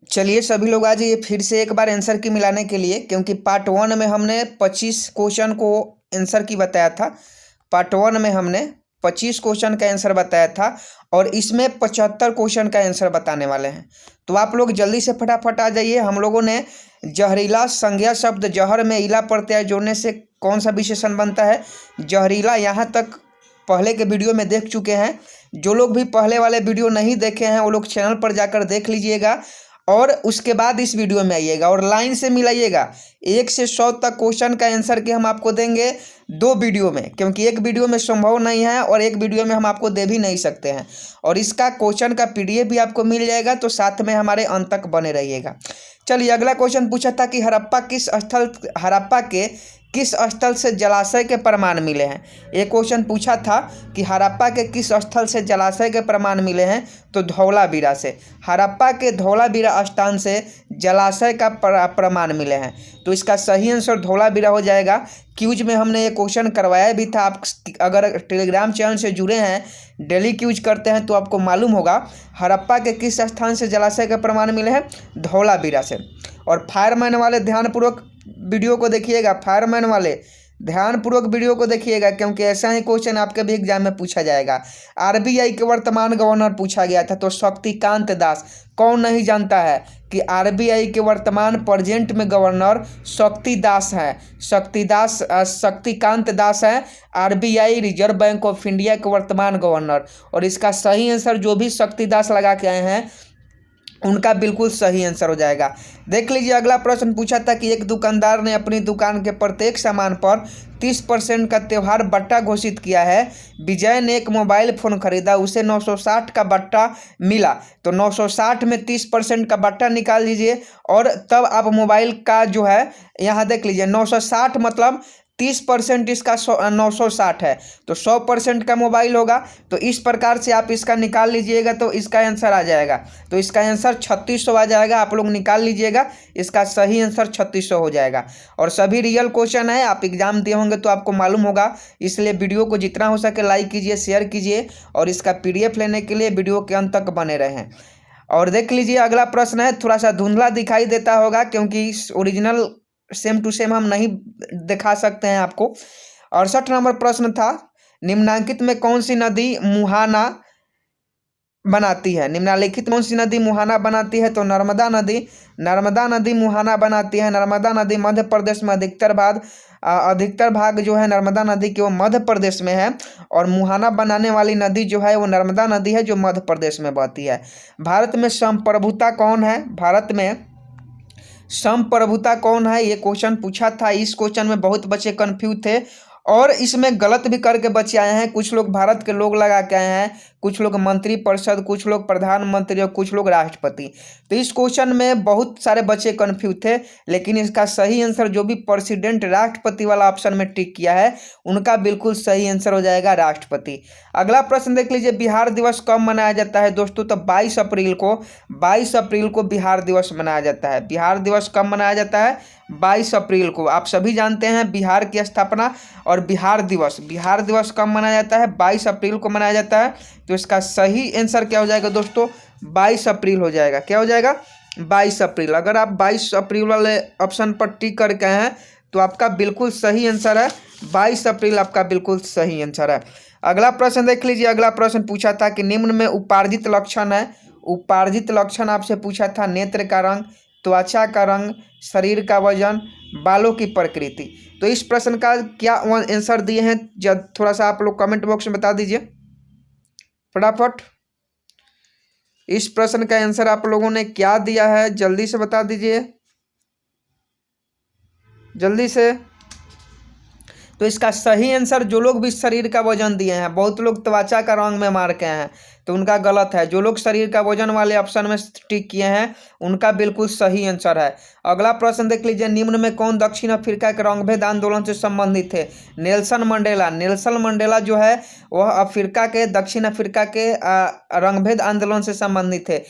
चलिए सभी लोग आज ये फिर से एक बार आंसर की मिलाने के लिए, क्योंकि पार्ट वन में हमने 25 क्वेश्चन को आंसर की बताया था। पार्ट वन में हमने 25 क्वेश्चन का आंसर बताया था और इसमें 75 क्वेश्चन का आंसर बताने वाले हैं। तो आप लोग जल्दी से फटाफट आ जाइए। हम लोगों ने जहरीला संज्ञा शब्द जहर में इला प्रत्यय जोड़ने से कौन सा विशेषण बनता है, जहरीला, यहाँ तक पहले के वीडियो में देख चुके हैं। जो लोग भी पहले वाले वीडियो नहीं देखे हैं वो लोग चैनल पर जाकर देख लीजिएगा और उसके बाद इस वीडियो में आइएगा और लाइन से मिलाइएगा। 1 से 100 तक क्वेश्चन का आंसर के हम आपको देंगे 2 वीडियो में, क्योंकि एक वीडियो में संभव नहीं है और एक वीडियो में हम आपको दे भी नहीं सकते हैं। और इसका क्वेश्चन का पीडीएफ भी आपको मिल जाएगा, तो साथ में हमारे अंत तक बने रहिएगा। चलिए, अगला क्वेश्चन पूछा था कि हड़प्पा के किस स्थल से जलाशय के प्रमाण मिले हैं। एक क्वेश्चन पूछा था कि हड़प्पा के किस स्थल से जलाशय के प्रमाण मिले हैं, तो धौलावीरा से। हड़प्पा के धौलावीरा स्थान से जलाशय का प्रमाण मिले हैं, तो इसका सही आंसर धौलावीरा हो जाएगा। क्यूज में हमने ये क्वेश्चन करवाया भी था। आप अगर टेलीग्राम चैनल से जुड़े हैं, डेली क्यूज करते हैं, तो आपको मालूम होगा हड़प्पा के किस स्थान से जलाशय के प्रमाण मिले हैं, धौलावीरा से। और फायरमैन वाले ध्यानपूर्वक वीडियो को देखिएगा, फायरमैन वाले ध्यानपूर्वक वीडियो को देखिएगा, क्योंकि ऐसा ही क्वेश्चन आपके भी एग्जाम में पूछा जाएगा। आरबीआई के वर्तमान गवर्नर पूछा गया था, तो शक्तिकांत दास। कौन नहीं जानता है कि आरबीआई के वर्तमान प्रेजेंट में गवर्नर शक्तिदास हैं। शक्तिकांत दास हैं RBI reserve bank of India के वर्तमान गवर्नर। और इसका सही आंसर जो भी शक्तिदास लगा के आए हैं उनका बिल्कुल सही आंसर हो जाएगा। देख लीजिए, अगला प्रश्न पूछा था कि एक दुकानदार ने अपनी दुकान के प्रत्येक सामान पर 30% का त्योहार बट्टा घोषित किया है। विजय ने एक मोबाइल फ़ोन खरीदा, उसे 960 का बट्टा मिला, तो 960 में 30% का बट्टा निकाल लीजिए और तब आप मोबाइल का जो है यहाँ देख लीजिए 960 मतलब 30% इसका 960 है, तो 100% का मोबाइल होगा। तो इस प्रकार से आप इसका निकाल लीजिएगा तो इसका आंसर आ जाएगा। तो इसका आंसर 3600 आ जाएगा। आप लोग निकाल लीजिएगा, इसका सही आंसर 3600 हो जाएगा। और सभी रियल क्वेश्चन है, आप एग्जाम दिए होंगे तो आपको मालूम होगा, इसलिए वीडियो को जितना हो सके लाइक कीजिए, शेयर कीजिए और इसका पीडीएफ लेने के लिए वीडियो के अंत तक बने रहें। और देख लीजिए, अगला प्रश्न है, थोड़ा सा धुंधला दिखाई देता होगा क्योंकि ओरिजिनल सेम टू सेम हम नहीं दिखा सकते हैं आपको। 68 नंबर प्रश्न था, निम्नलिखित में कौन सी नदी मुहाना बनाती है। निम्नलिखित कौन सी नदी मुहाना बनाती है, तो नर्मदा नदी मुहाना बनाती है। नर्मदा नदी मध्य प्रदेश में अधिकतर भाग जो है नर्मदा नदी के वो मध्य प्रदेश में है, और मुहाना बनाने वाली नदी जो है वो नर्मदा नदी है जो मध्य प्रदेश में बहती है। भारत में संप्रभुता कौन है, भारत में संप्रभुता कौन है, ये क्वेश्चन पूछा था। इस क्वेश्चन में बहुत बच्चे कंफ्यूज थे और इसमें गलत भी करके बच्चे आए हैं। कुछ लोग भारत के लोग लगा के आए हैं, कुछ लोग मंत्रिपरिषद, कुछ लोग प्रधानमंत्री और कुछ लोग राष्ट्रपति। तो इस क्वेश्चन में बहुत सारे बच्चे कंफ्यूज थे, लेकिन इसका सही आंसर जो भी प्रेसिडेंट राष्ट्रपति वाला ऑप्शन में टिक किया है उनका बिल्कुल सही आंसर हो जाएगा राष्ट्रपति। अगला प्रश्न देख लीजिए, बिहार दिवस कब मनाया जाता है दोस्तों, तो 22 अप्रैल को बिहार दिवस मनाया जाता है। बिहार दिवस कब मनाया जाता है, 22 अप्रैल को। आप सभी जानते हैं बिहार की स्थापना और बिहार दिवस कब मनाया जाता है, 22 अप्रैल को मनाया जाता है। तो इसका सही आंसर क्या हो जाएगा दोस्तों, 22 अप्रैल हो जाएगा। क्या हो जाएगा, 22 अप्रैल। अगर आप 22 अप्रैल वाले ऑप्शन पर टिक करके हैं तो आपका बिल्कुल सही आंसर है, 22 अप्रैल आपका बिल्कुल सही आंसर है। अगला प्रश्न देख लीजिए, अगला प्रश्न पूछा था कि निम्न में उपार्जित लक्षण है। उपार्जित लक्षण आपसे पूछा था, नेत्र का रंग, त्वचा का रंग, शरीर का वजन, बालों की प्रकृति। तो इस प्रश्न का क्या आंसर दिए हैं, जब थोड़ा सा आप लोग कमेंट बॉक्स में बता दीजिए फटाफट। इस प्रश्न का आंसर आप लोगों ने क्या दिया है, जल्दी से बता दीजिए, जल्दी से। तो इसका सही आंसर, जो लोग भी शरीर का वजन दिए हैं, बहुत लोग त्वचा का रंग में मार के हैं तो उनका गलत है। जो लोग शरीर का वजन वाले ऑप्शन में टिक किए हैं उनका बिल्कुल सही आंसर है। अगला प्रश्न देख लीजिए, निम्न में कौन दक्षिण अफ्रीका के रंगभेद आंदोलन से संबंधित थे। नेल्सन मंडेला जो है वह दक्षिण अफ्रीका के रंगभेद आंदोलन से संबंधित थे।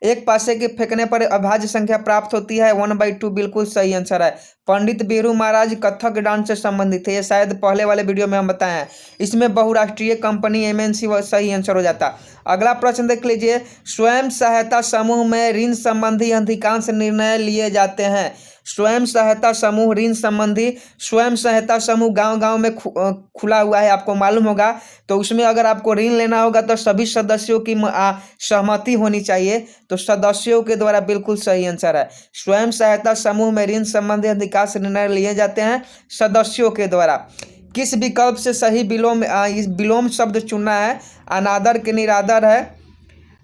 एक पासे के फेंकने पर अभाज्य संख्या प्राप्त होती है 1/2 बिल्कुल सही आंसर है। पंडित बिरजू महाराज कथक डांस से संबंधित है, ये शायद पहले वाले वीडियो में हम बताए हैं। इसमें बहुराष्ट्रीय कंपनी एमएनसी सही आंसर हो जाता। अगला प्रश्न देख लीजिए, स्वयं सहायता समूह में ऋण संबंधी अधिकांश निर्णय लिए जाते हैं। स्वयं सहायता समूह ऋण संबंधी, स्वयं सहायता समूह गांव-गांव में खुला हुआ है, आपको मालूम होगा। तो उसमें अगर आपको ऋण लेना होगा तो सभी सदस्यों की सहमति होनी चाहिए, तो सदस्यों के द्वारा बिल्कुल सही आंसर है। स्वयं सहायता समूह में ऋण संबंधी अधिकांश निर्णय लिए जाते हैं सदस्यों के द्वारा। किस विकल्प से सही इस विलोम शब्द चुनना है? अनादर के निरादर है,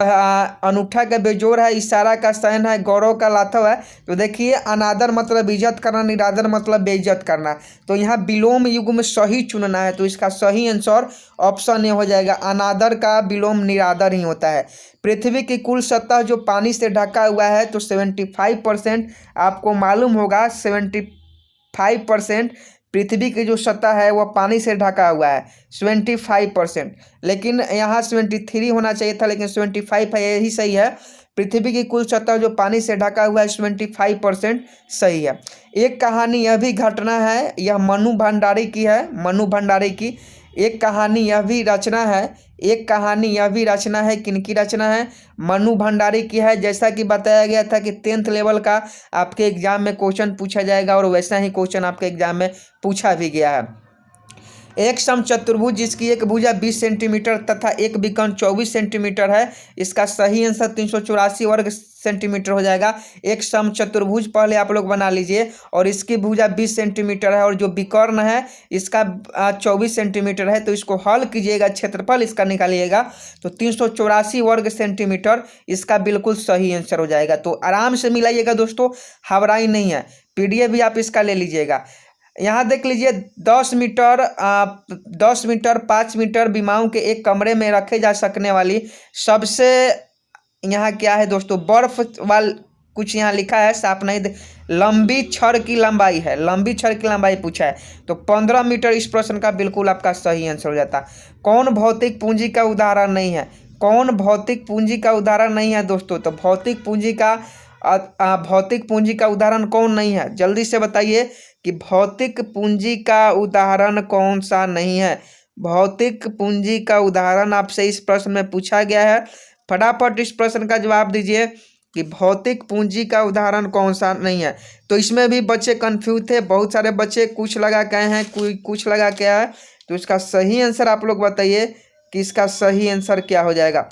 अनूठा का बेजोर है, इशारा का सहन है, गौरव का लाथव है। तो देखिए, अनादर मतलब इज्जत करना, निरादर मतलब बेइज्जत करना। तो यहाँ विलोम युग में सही चुनना है, तो इसका सही आंसर ऑप्शन ए हो जाएगा। अनादर का विलोम निरादर ही होता है। पृथ्वी की कुल सतह जो पानी से ढका हुआ है, तो 75% आपको मालूम होगा 75% पृथ्वी की जो सतह है वह पानी से ढका हुआ है 75%। लेकिन यहाँ 73 होना चाहिए था, लेकिन 75 है, यही सही है। पृथ्वी की कुल सतह जो पानी से ढका हुआ है 75% सही है। एक कहानी यह भी घटना है, यह मनु भंडारी की है, मनु भंडारी की। एक कहानी यह भी रचना है, एक कहानी यह भी रचना है, किनकी रचना है? मनु भंडारी की है। जैसा कि बताया गया था कि 10th लेवल का आपके एग्जाम में क्वेश्चन पूछा जाएगा, और वैसा ही क्वेश्चन आपके एग्जाम में पूछा भी गया है। एक समचतुर्भुज जिसकी एक भुजा 20 सेंटीमीटर तथा एक विकर्ण 24 सेंटीमीटर है, इसका सही आंसर 384 वर्ग सेंटीमीटर हो जाएगा। एक समचतुर्भुज पहले आप लोग बना लीजिए, और इसकी भुजा 20 सेंटीमीटर है, और जो विकर्ण है इसका 24 सेंटीमीटर है। तो इसको हल कीजिएगा, क्षेत्रफल इसका निकालिएगा, तो 384 वर्ग सेंटीमीटर इसका बिल्कुल सही आंसर हो जाएगा। तो आराम से मिलाइएगा दोस्तों, घबराई नहीं है। PDF भी आप इसका ले लीजिएगा। यहाँ देख लीजिए, 10 मीटर 5 मीटर विमाओं के एक कमरे में रखे जा सकने वाली सबसे, यहाँ क्या है दोस्तों, बर्फ वाल कुछ यहाँ लिखा है, साफ नहीं लंबी छड़ की लंबाई है, लंबी छड़ की लंबाई पूछा है, तो 15 मीटर इस प्रश्न का बिल्कुल आपका सही आंसर हो जाता। कौन भौतिक पूंजी का उदाहरण नहीं है? कौन भौतिक पूंजी का उदाहरण नहीं है दोस्तों? तो भौतिक पूंजी का उदाहरण कौन नहीं है? जल्दी से बताइए कि भौतिक पूंजी का उदाहरण कौन सा नहीं है। भौतिक पूंजी का उदाहरण आपसे इस प्रश्न में पूछा गया है। फटाफट इस प्रश्न का जवाब दीजिए कि भौतिक पूंजी का उदाहरण कौन सा नहीं है। तो इसमें भी बच्चे कंफ्यूज थे, बहुत सारे बच्चे कुछ लगा के आए हैं, कोई कुछ लगा के आया है। तो इसका सही आंसर आप लोग बताइए कि इसका सही आंसर क्या हो जाएगा।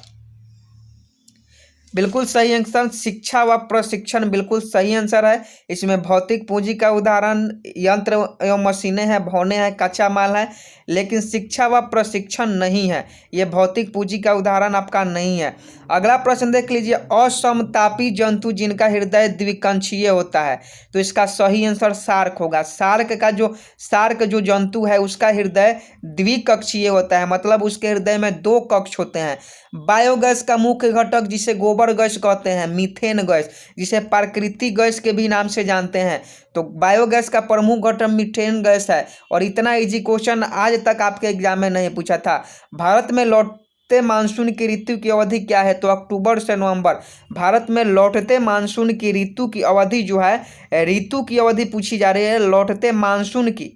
बिल्कुल सही आंसर शिक्षा व प्रशिक्षण बिल्कुल सही आंसर है। इसमें भौतिक पूंजी का उदाहरण यंत्र एवं मशीनें हैं, भवनें हैं, कच्चा माल है, लेकिन शिक्षा व प्रशिक्षण नहीं है। ये भौतिक पूंजी का उदाहरण आपका नहीं है। अगला प्रश्न देख लीजिए, असमतापी जंतु जिनका हृदय द्विकक्षीय होता है, तो इसका सही आंसर शार्क होगा। शार्क जो जंतु है उसका हृदय द्विकक्षीय होता है, मतलब उसके हृदय में 2 कक्ष होते हैं। बायोगैस का मुख्य घटक जिसे गोबर गैस कहते हैं, मीथेन गैस, जिसे प्राकृतिक गैस के भी नाम से जानते हैं, तो बायोगैस का प्रमुख घटक मीथेन गैस है। और इतना इजी क्वेश्चन आज तक आपके एग्जाम में नहीं पूछा था। भारत में लौटते मानसून की ऋतु की अवधि क्या है? तो अक्टूबर से नवंबर। भारत में लौटते मानसून की ऋतु की अवधि जो है, ऋतु की अवधि पूछी जा रही है लौटते मानसून की,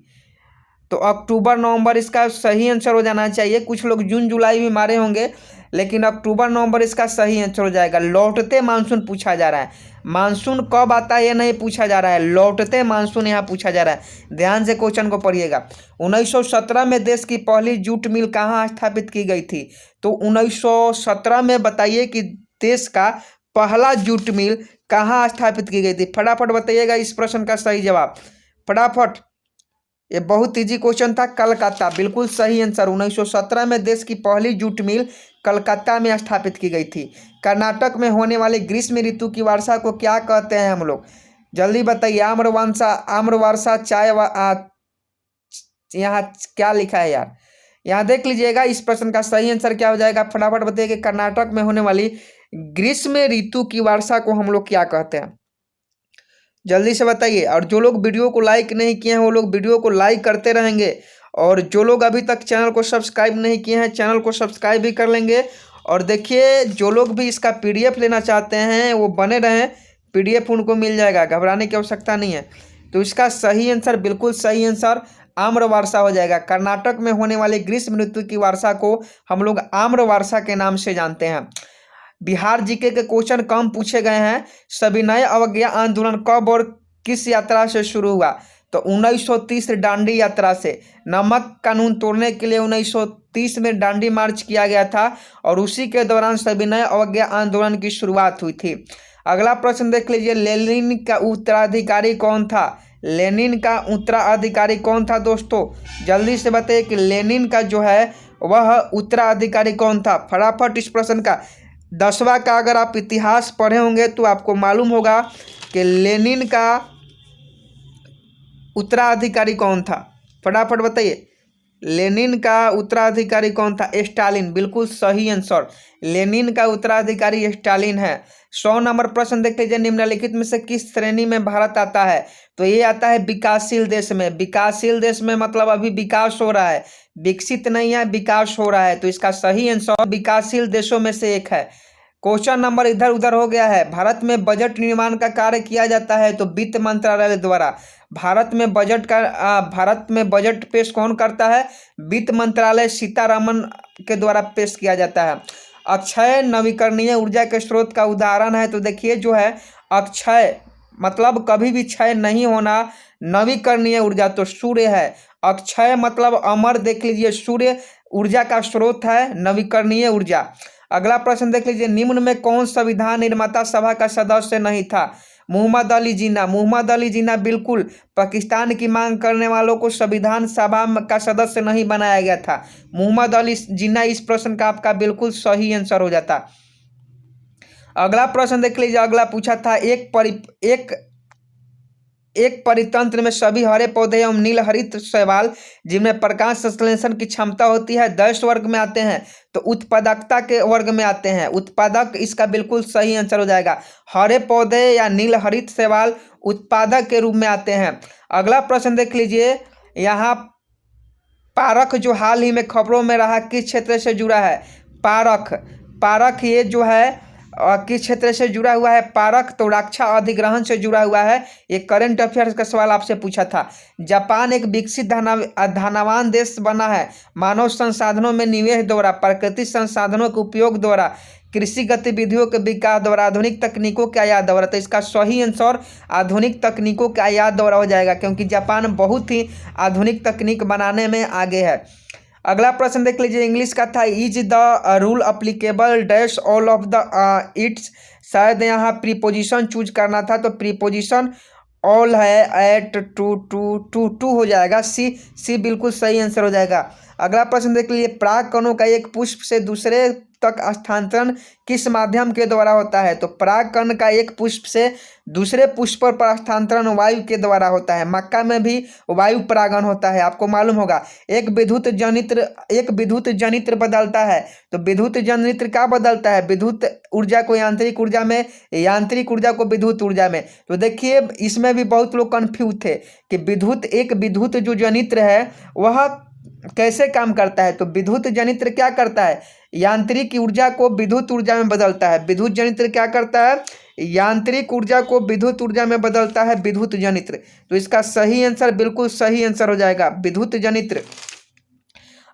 तो अक्टूबर नवंबर इसका सही आंसर हो जाना चाहिए। कुछ लोग जून जुलाई भी मारे होंगे, लेकिन अक्टूबर नवंबर इसका सही आंसर हो जाएगा। लौटते मानसून पूछा जा रहा है, मानसून कब आता है ये नहीं पूछा जा रहा है, लौटते मानसून यहाँ पूछा जा रहा है। ध्यान से क्वेश्चन को पढ़िएगा। 1917 में देश की पहली जूट मिल कहाँ स्थापित की गई थी? तो 1917 में बताइए कि देश का पहला जूट मिल कहाँ स्थापित की गई थी? फटाफट बताइएगा इस प्रश्न का सही जवाब, फटाफट। ये बहुत इजी क्वेश्चन था। कलकत्ता बिल्कुल सही आंसर। 1917 में देश की पहली जूट मिल कलकत्ता में स्थापित की गई थी। कर्नाटक में होने वाली ग्रीष्म ऋतु की वर्षा को क्या कहते हैं हम लोग? जल्दी बताइए। आम्रवर्षा, चाय यहाँ क्या लिखा है यार, यहाँ देख लीजिएगा। इस प्रश्न का सही आंसर क्या हो जाएगा, फटाफट बताइए कि कर्नाटक में होने वाली ग्रीष्म ऋतु की वर्षा को हम लोग क्या कहते हैं? जल्दी से बताइए। और जो लोग वीडियो को लाइक नहीं किए हैं वो लोग वीडियो को लाइक करते रहेंगे, और जो लोग अभी तक चैनल को सब्सक्राइब नहीं किए हैं चैनल को सब्सक्राइब भी कर लेंगे, और देखिए जो लोग भी इसका PDF लेना चाहते हैं वो बने रहें, PDF उनको मिल जाएगा, घबराने की आवश्यकता नहीं है। तो इसका सही आंसर, बिल्कुल सही आंसर आम्र वर्षा हो जाएगा। कर्नाटक में होने वाली ग्रीष्म ऋतु की वर्षा को हम लोग आम्र वर्षा के नाम से जानते हैं। बिहार जीके के क्वेश्चन कम पूछे गए हैं। सविनय अवज्ञा आंदोलन कब और किस यात्रा से शुरू हुआ? तो 1930 दांडी यात्रा से। नमक कानून तोड़ने के लिए 1930 में दांडी मार्च किया गया था और उसी के दौरान सविनय अवज्ञा आंदोलन की शुरुआत हुई थी। अगला प्रश्न देख लीजिए, लेनिन का उत्तराधिकारी कौन था? लेनिन का उत्तराधिकारी कौन था दोस्तों? जल्दी से बताइए कि लेनिन का जो है वह उत्तराधिकारी कौन था। फटाफट इस प्रश्न का 10वां का अगर आप इतिहास पढ़े होंगे तो आपको मालूम होगा कि लेनिन का उत्तराधिकारी कौन था। फटाफट बताइए, लेनिन का उत्तराधिकारी कौन था? स्टालिन, बिल्कुल सही आंसर। लेनिन का उत्तराधिकारी स्टालिन है। 100 नंबर प्रश्न देख लीजिए, निम्नलिखित में से किस श्रेणी में भारत आता है? तो ये आता है विकासशील देश में। विकासशील देश में मतलब अभी विकास हो रहा है, विकसित नहीं है, विकास हो रहा है। तो इसका सही आंसर विकासशील देशों में से एक है। क्वेश्चन नंबर इधर उधर हो गया है। भारत में बजट निर्माण का कार्य किया जाता है तो वित्त मंत्रालय द्वारा। भारत में बजट पेश कौन करता है? वित्त मंत्रालय सीतारमन के द्वारा पेश किया जाता है। अक्षय नवीकरणीय ऊर्जा के स्रोत का उदाहरण है। तो देखिए जो है अक्षय मतलब कभी भी क्षय नहीं होना, नवीकरणीय ऊर्जा तो सूर्य है। अक्षय मतलब अमर, देख लीजिए सूर्य ऊर्जा का स्रोत है, नवीकरणीय ऊर्जा। अगला प्रश्न देख लीजिए, निम्न में कौन संविधान निर्माता सभा का सदस्य नहीं था? मोहम्मद अली जिन्ना। मोहम्मद अली जिन्ना बिल्कुल पाकिस्तान की मांग करने वालों को संविधान सभा का सदस्य नहीं बनाया गया था। मोहम्मद अली जिन्ना इस प्रश्न का आपका बिल्कुल सही आंसर हो जाता। अगला प्रश्न देख लीजिए, अगला पूछा था एक परितंत्र में सभी हरे पौधे एवं नील हरित शैवाल जिनमें प्रकाश संश्लेषण की क्षमता होती है डैश वर्ग में आते हैं? तो उत्पादकता के वर्ग में आते हैं। उत्पादक इसका बिल्कुल सही आंसर हो जाएगा। हरे पौधे या नील हरित शैवाल उत्पादक के रूप में आते हैं। अगला प्रश्न देख लीजिए, यहाँ पारख जो हाल ही में खबरों में रहा किस क्षेत्र से जुड़ा है? पारख ये जो है किस क्षेत्र से जुड़ा हुआ है? पारख तो रक्षा अधिग्रहण से जुड़ा हुआ है। ये करंट अफेयर्स का सवाल आपसे पूछा था। जापान एक विकसित धनवान देश बना है मानव संसाधनों में निवेश द्वारा, प्राकृतिक संसाधनों के उपयोग द्वारा, कृषि गतिविधियों के विकास द्वारा, आधुनिक तकनीकों के आयात द्वारा। तो इसका सही आंसर आधुनिक तकनीकों के आयात द्वारा हो जाएगा, क्योंकि जापान बहुत ही आधुनिक तकनीक बनाने में आगे है। अगला प्रश्न देख लीजिए, इंग्लिश का था is the rule applicable dash all of the it's. शायद यहाँ प्रीपोजिशन चूज करना था, तो प्रीपोजिशन ऑल है, एट, टू हो जाएगा। सी बिल्कुल सही आंसर हो जाएगा। अगला प्रश्न देख लीजिए, परागकणों का एक पुष्प से दूसरे तक स्थानांतरण किस माध्यम के द्वारा होता है? तो परागकण का एक पुष्प से दूसरे पुष्प पर स्थानांतरण वायु के द्वारा होता है। मक्का में भी वायु परागण होता है, आपको मालूम होगा। एक विद्युत जनित्र बदलता है, तो विद्युत जनित्र क्या बदलता है? विद्युत ऊर्जा को यांत्रिक ऊर्जा में, यांत्रिक ऊर्जा को विद्युत ऊर्जा में। तो देखिए इसमें भी बहुत लोग कंफ्यूज थे कि विद्युत जो जनित्र है वह कैसे काम करता है। तो विद्युत जनित्र क्या करता है? यांत्रिक ऊर्जा को विद्युत ऊर्जा में बदलता है। विद्युत जनित्र क्या करता है? यांत्रिक ऊर्जा को विद्युत ऊर्जा में बदलता है विद्युत जनित्र। तो इसका सही आंसर बिल्कुल सही आंसर हो जाएगा, विद्युत जनित्र।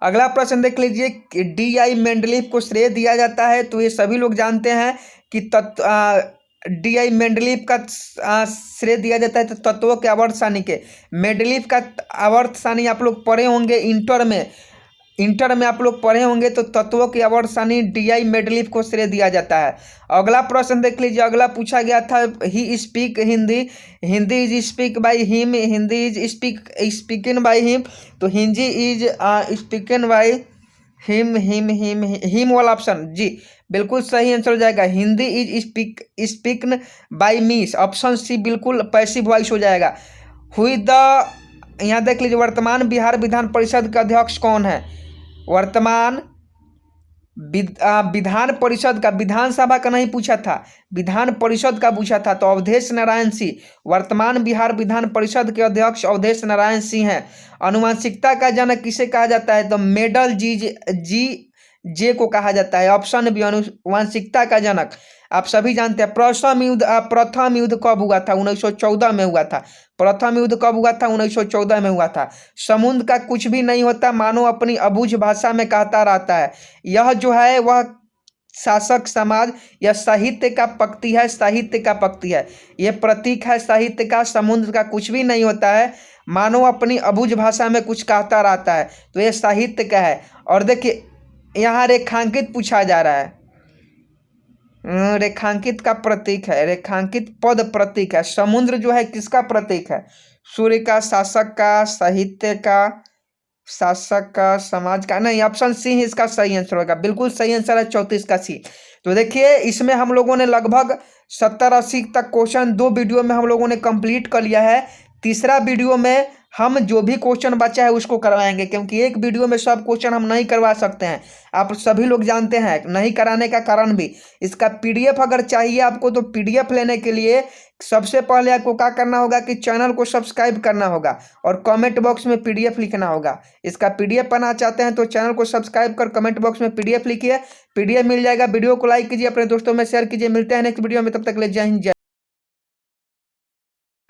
अगला प्रश्न देख लीजिए, DI मेंडलीव को श्रेय दिया जाता है। तो ये सभी लोग जानते हैं कि DI मेंडलीव का श्रेय दिया जाता है तो तत्वों के आवर्त सारणी के। मेंडलीव का आवर्त सारणी आप लोग पढ़े होंगे इंटर में आप लोग पढ़े होंगे। तो तत्वों की आवर्त सारणी DI मेंडलीव को श्रेय दिया जाता है। अगला प्रश्न देख लीजिए, अगला पूछा गया था ही speak Hindi is speak by him, Hindi is spoken by him. तो Hindi is spoken by him वाला ऑप्शन जी बिल्कुल सही आंसर हो जाएगा। Hindi is spoken by me, option C बिल्कुल पैसिव वॉइस हो जाएगा। यहाँ देख लीजिए, वर्तमान बिहार विधान परिषद का अध्यक्ष कौन है? वर्तमान विधान परिषद का, विधानसभा का नहीं पूछा था, विधान परिषद का पूछा था। तो अवधेश नारायण सिंह वर्तमान बिहार विधान परिषद के अध्यक्ष अवधेश नारायण सिंह हैं। अनुवांशिकता का जनक किसे कहा जाता है? तो जे को कहा जाता है। ऑप्शन बी आनुवंशिकता का जनक। आप सभी जानते हैं प्रथम युद्ध कब हुआ था? 1914 में हुआ था। प्रथम युद्ध कब हुआ था? 1914 में हुआ था। समुद्र का कुछ भी नहीं होता, मानो अपनी अबूझ भाषा में कहता रहता है। यह जो है वह शासक समाज या साहित्य का पक्ति है, साहित्य का पक्ति है। यह प्रतीक है साहित्य का। समुद्र का कुछ भी नहीं होता है, मानो अपनी अबूझ भाषा में कुछ कहता रहता है, तो यह साहित्य का है। और देखिए यहाँ रेखांकित पूछा जा रहा है, रेखांकित का प्रतीक है, रेखांकित पद प्रतीक है। समुद्र जो है किसका प्रतीक है? सूर्य का, शासक का, साहित्य का, शासक का, समाज का। नहीं, ऑप्शन सी ही इसका सही आंसर होगा। बिल्कुल सही आंसर है 34 का सी। तो देखिए इसमें हम लोगों ने लगभग 70-80 तक क्वेश्चन 2 वीडियो में हम लोगों ने कंप्लीट कर लिया है। तीसरा वीडियो में हम जो भी क्वेश्चन बचा है उसको करवाएंगे, क्योंकि एक वीडियो में सब क्वेश्चन हम नहीं करवा सकते हैं। आप सभी लोग जानते हैं नहीं कराने का कारण भी। इसका पीडीएफ अगर चाहिए आपको, तो पीडीएफ लेने के लिए सबसे पहले आपको क्या करना होगा कि चैनल को सब्सक्राइब करना होगा और कमेंट बॉक्स में पीडीएफ लिखना होगा। इसका पीडीएफ पाना चाहते हैं तो चैनल को सब्सक्राइब कर कमेंट बॉक्स में पीडीएफ लिखिए, पीडीएफ मिल जाएगा। वीडियो को लाइक कीजिए, अपने दोस्तों में शेयर कीजिए। मिलते हैं नेक्स्ट वीडियो में, तब तक ले जय हिंद।